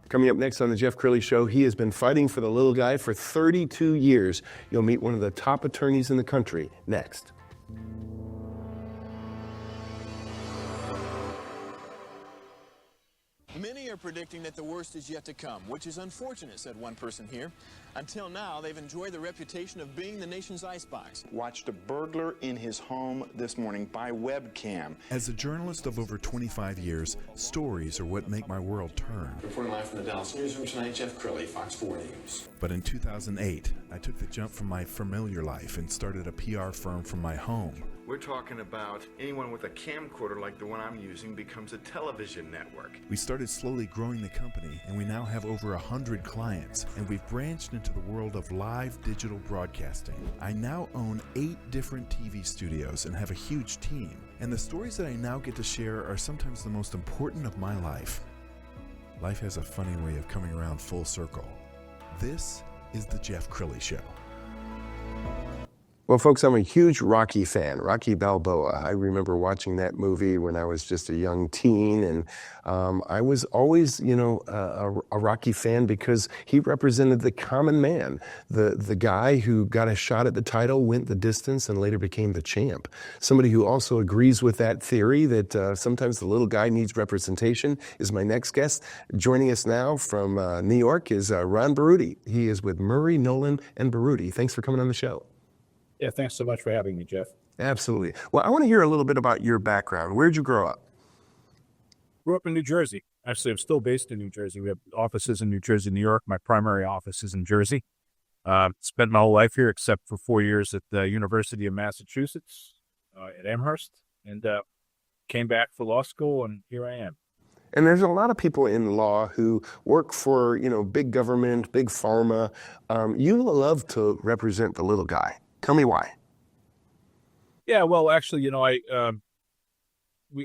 Coming up next on the Jeff Crilley Show, he has been fighting for the little guy for 32 years. You'll meet one of the top attorneys in the country next. Many are predicting that the worst is yet to come, which is unfortunate, said one person here. Until now, they've enjoyed the reputation of being the nation's icebox. Watched a burglar in his home this morning by webcam. As a journalist of over 25 years, stories are what make my world turn. Reporting live from the Dallas newsroom tonight, Jeff Crilley, Fox 4 News. But in 2008, I took the jump from my familiar life and started a PR firm from my home. We're talking about anyone with a camcorder like the one I'm using becomes a television network. We started slowly growing the company, and we now have over 100 clients, and we've branched into the world of live digital broadcasting. I now own 8 different TV studios and have a huge team, and the stories that I now get to share are sometimes the most important of my life. Life has a funny way of coming around full circle. This is the Jeff Crilley Show. Well, folks, I'm a huge Rocky fan, Rocky Balboa. I remember watching that movie when I was just a young teen, and I was always, a Rocky fan because he represented the common man, the guy who got a shot at the title, went the distance, and later became the champ. Somebody who also agrees with that theory that sometimes the little guy needs representation is my next guest. Joining us now from New York is Ron Berutti. He is with Murray-Nolan Berutti. Thanks for coming on the show. Yeah, thanks so much for having me, Jeff. Absolutely. Well, I want to hear a little bit about your background. Where'd you grow up? Grew up in New Jersey. Actually, I'm still based in New Jersey. We have offices in New Jersey, New York. My primary office is in Jersey. Spent my whole life here except for 4 years at the University of Massachusetts at Amherst, and came back for law school, and here I am. And there's a lot of people in law who work for, big government, big pharma. You love to represent the little guy. Tell me why. Yeah, well, actually,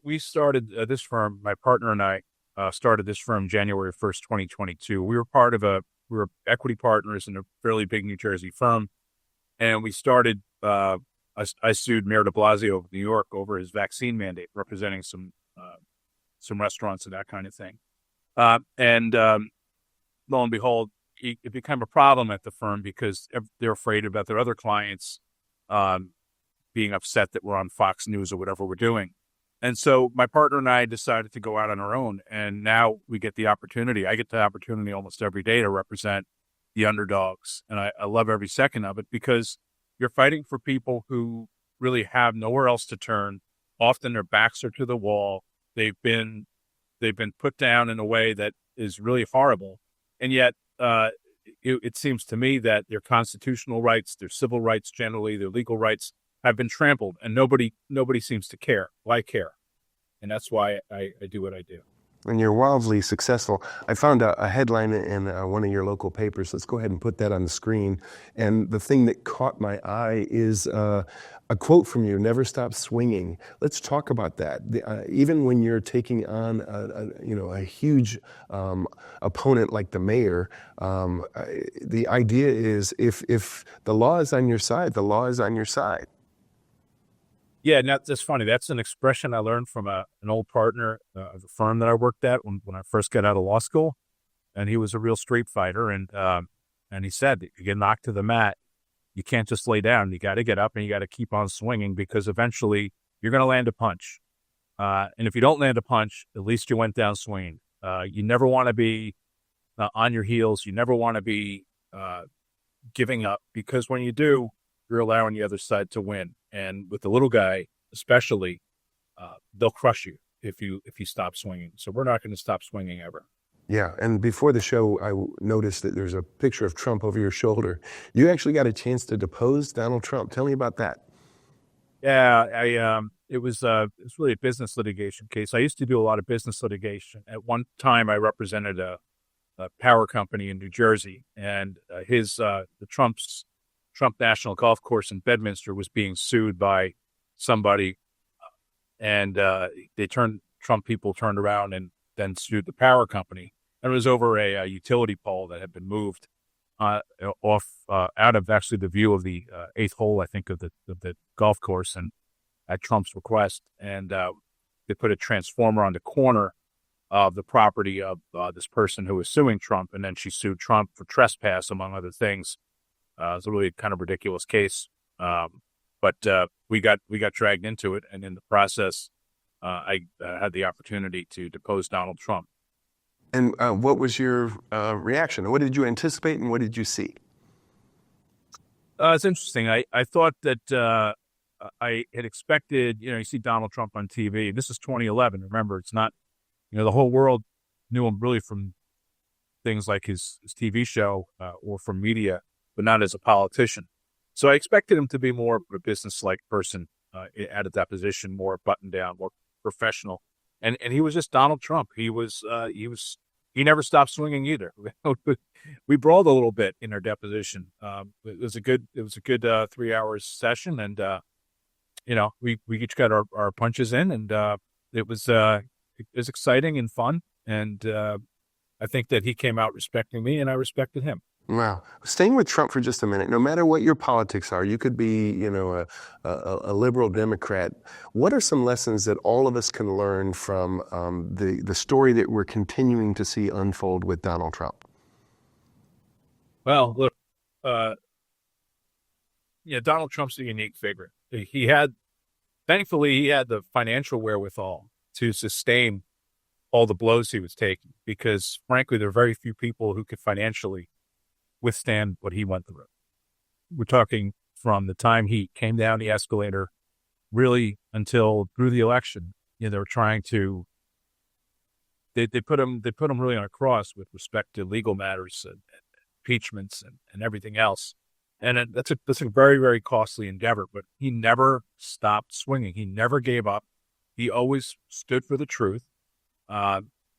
we started this firm. My partner and I started this firm January 1st, 2022. We were equity partners in a fairly big New Jersey firm, and we started. I sued Mayor De Blasio of New York over his vaccine mandate, representing some restaurants and that kind of thing. And lo and behold, it became a problem at the firm because they're afraid about their other clients being upset that we're on Fox News or whatever we're doing. And so my partner and I decided to go out on our own, and now we get the opportunity. I get the opportunity almost every day to represent the underdogs, and I love every second of it because you're fighting for people who really have nowhere else to turn. Often their backs are to the wall. They've been put down in a way that is really horrible, and yet it seems to me that their constitutional rights, their civil rights generally, their legal rights have been trampled, and nobody seems to care. Well, I care, and that's why I do what I do. And you're wildly successful. I found a headline in one of your local papers. Let's go ahead and put that on the screen. And the thing that caught my eye is a quote from you: "Never stop swinging." Let's talk about that. Even when you're taking on a huge opponent like the mayor, the idea is if the law is on your side, the law is on your side. Yeah, that's funny. That's an expression I learned from an old partner of the firm that I worked at when I first got out of law school, and he was a real street fighter. And he said, "You get knocked to the mat, you can't just lay down. You got to get up and you got to keep on swinging because eventually you're going to land a punch. And if you don't land a punch, at least you went down swinging. You never want to be on your heels. You never want to be giving up because when you do, you're allowing the other side to win. And with the little guy, especially, they'll crush you if you stop swinging. So we're not going to stop swinging ever." Yeah, and before the show, I noticed that there's a picture of Trump over your shoulder. You actually got a chance to depose Donald Trump. Tell me about that. Yeah, it was really a business litigation case. I used to do a lot of business litigation. At one time, I represented a power company in New Jersey, and Trump National Golf Course in Bedminster was being sued by somebody, and Trump people turned around and then sued the power company. And it was over a utility pole that had been moved out of actually the view of the eighth hole, I think, of the golf course, and at Trump's request. And they put a transformer on the corner of the property of this person who was suing Trump, and then she sued Trump for trespass, among other things. It's a really kind of ridiculous case, but we got dragged into it, and in the process, I had the opportunity to depose Donald Trump. And what was your reaction? What did you anticipate, and what did you see? It's interesting. I thought that I had expected, you see Donald Trump on TV. This is 2011. Remember, it's not, the whole world knew him really from things like his TV show or from media, but not as a politician. So I expected him to be more of a business-like person at a deposition, more buttoned down, more professional. And he was just Donald Trump. He never stopped swinging either. We brawled a little bit in our deposition. It was a good 3 hours session, and we each got our punches in, and it was exciting and fun. And I think that he came out respecting me, and I respected him. Wow. Staying with Trump for just a minute, no matter what your politics are, you could be, a liberal Democrat. What are some lessons that all of us can learn from the story that we're continuing to see unfold with Donald Trump? Well, look, Donald Trump's a unique figure. Thankfully, he had the financial wherewithal to sustain all the blows he was taking, because frankly, there are very few people who could financially withstand what he went through. We're talking from the time he came down the escalator, really until through the election. They were trying to. They put him really on a cross with respect to legal matters and impeachments and everything else. And that's a very, very costly endeavor. But he never stopped swinging. He never gave up. He always stood for the truth.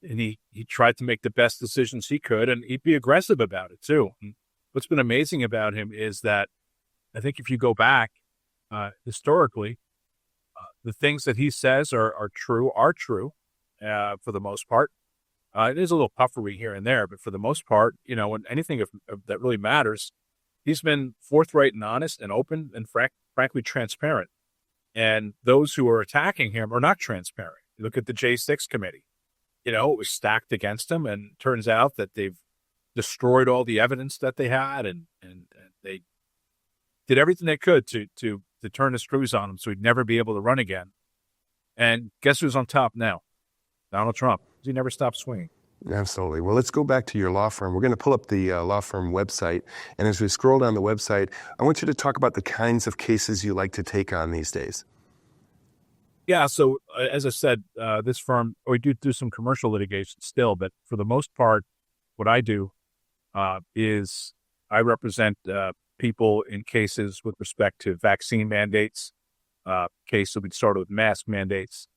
And he tried to make the best decisions he could, and he'd be aggressive about it too. And what's been amazing about him is that I think if you go back historically, the things that he says are true for the most part. There's a little puffery here and there, but for the most part, when anything that really matters, he's been forthright and honest and open and frankly transparent. And those who are attacking him are not transparent. You look at the J6 committee. It was stacked against him, and it turns out that they've destroyed all the evidence that they had, and they did everything they could to turn the screws on him so he'd never be able to run again. And guess who's on top now? Donald Trump. He never stopped swinging. Absolutely. Well, let's go back to your law firm. We're going to pull up the law firm website. And as we scroll down the website, I want you to talk about the kinds of cases you like to take on these days. Yeah, so as I said, this firm, we do some commercial litigation still, but for the most part, what I do is I represent people in cases with respect to vaccine mandates. Case will be started with mask mandates.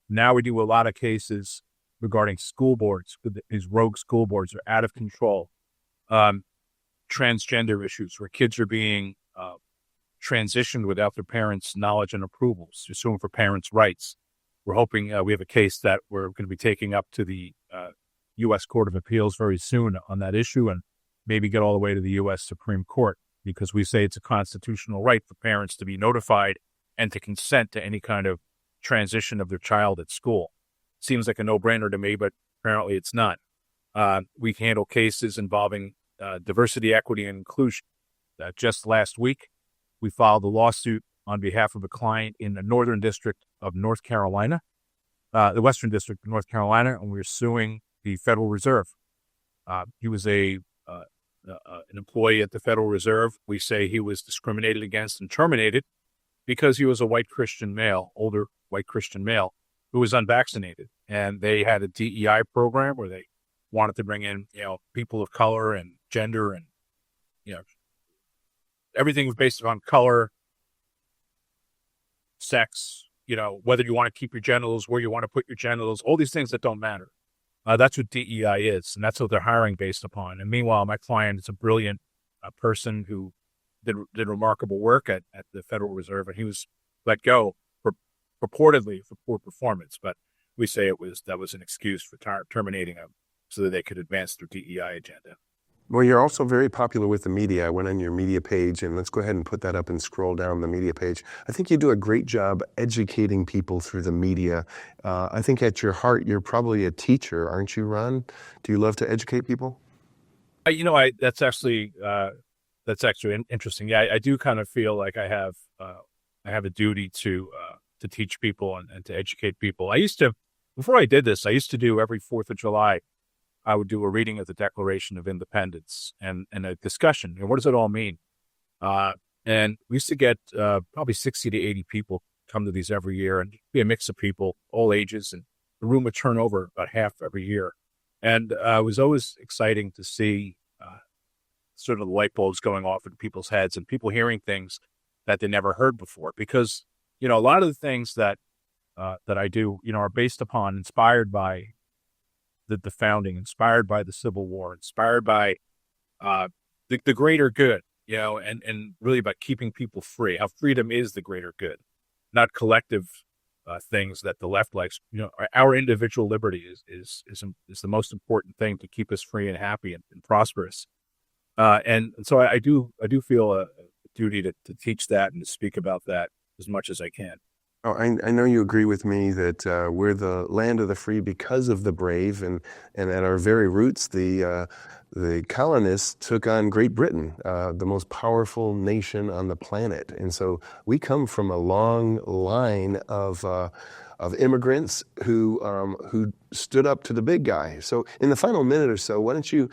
Now we do a lot of cases regarding school boards. These rogue school boards are out of control. Transgender issues where kids are being transitioned without their parents' knowledge and approvals, suing for parents' rights. We're hoping we have a case that we're going to be taking up to the U.S. Court of Appeals very soon on that issue, and maybe get all the way to the U.S. Supreme Court, because we say it's a constitutional right for parents to be notified and to consent to any kind of transition of their child at school. Seems like a no-brainer to me, but apparently it's not. We handle cases involving diversity, equity, and inclusion. Just last week, we filed a lawsuit on behalf of a client in the Northern District of North Carolina, the Western District of North Carolina, and we were suing the Federal Reserve. He was an employee at the Federal Reserve. We say he was discriminated against and terminated because he was a white Christian male, older white Christian male, who was unvaccinated. And they had a DEI program where they wanted to bring in, people of color and gender, and, everything was based on color, sex, whether you want to keep your genitals, where you want to put your genitals, all these things that don't matter. That's what DEI is, and that's what they're hiring based upon. And meanwhile, my client is a brilliant person who did remarkable work at the Federal Reserve, and he was let go purportedly for poor performance. But we say that was an excuse for terminating him so that they could advance their DEI agenda. Well, you're also very popular with the media. I went on your media page, and let's go ahead and put that up and scroll down the media page. I think you do a great job educating people through the media. I think at your heart, you're probably a teacher, aren't you, Ron? Do you love to educate people? That's actually interesting. Yeah, I do kind of feel like I have a duty to teach people and to educate people. Before I did this, I used to do every 4th of July. I would do a reading of the Declaration of Independence and a discussion. And what does it all mean? And we used to get probably 60 to 80 people come to these every year, and be a mix of people, all ages, and the room would turn over about half every year. And it was always exciting to see sort of the light bulbs going off in people's heads and people hearing things that they never heard before. Because, a lot of the things that I do, are based upon, inspired by the founding, inspired by the Civil War, inspired by the greater good, and really about keeping people free, how freedom is the greater good, not collective things that the left likes. Our individual liberty is the most important thing to keep us free and happy and prosperous. And so I do feel a duty to teach that and to speak about that as much as I can. Oh, I know you agree with me that we're the land of the free because of the brave, and at our very roots, the colonists took on Great Britain, the most powerful nation on the planet, and so we come from a long line of immigrants who stood up to the big guy. So, in the final minute or so, why don't you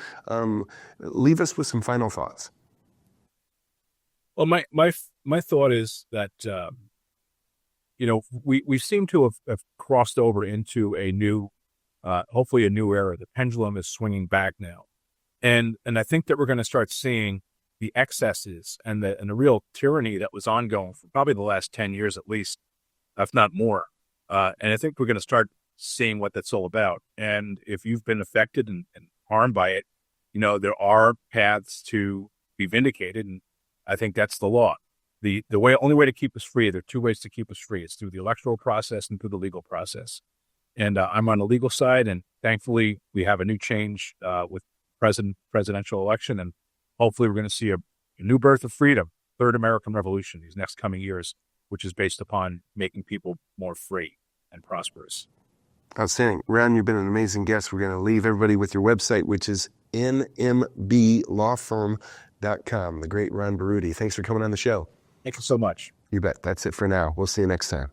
leave us with some final thoughts? Well, my thought is that. We seem to have crossed over into a new, hopefully a new era. The pendulum is swinging back now. And I think that we're going to start seeing the excesses and the real tyranny that was ongoing for probably the last 10 years at least, if not more. And I think we're going to start seeing what that's all about. And if you've been affected and harmed by it, there are paths to be vindicated. And I think that's the law. The only way to keep us free, there are 2 ways to keep us free. It's through the electoral process and through the legal process. And I'm on the legal side, and thankfully we have a new change with presidential election, and hopefully we're going to see a new birth of freedom, third American Revolution these next coming years, which is based upon making people more free and prosperous. Outstanding. Ron, you've been an amazing guest. We're going to leave everybody with your website, which is nmblawfirm.com. The great Ron Berutti. Thanks for coming on the show. Thank you so much. You bet. That's it for now. We'll see you next time.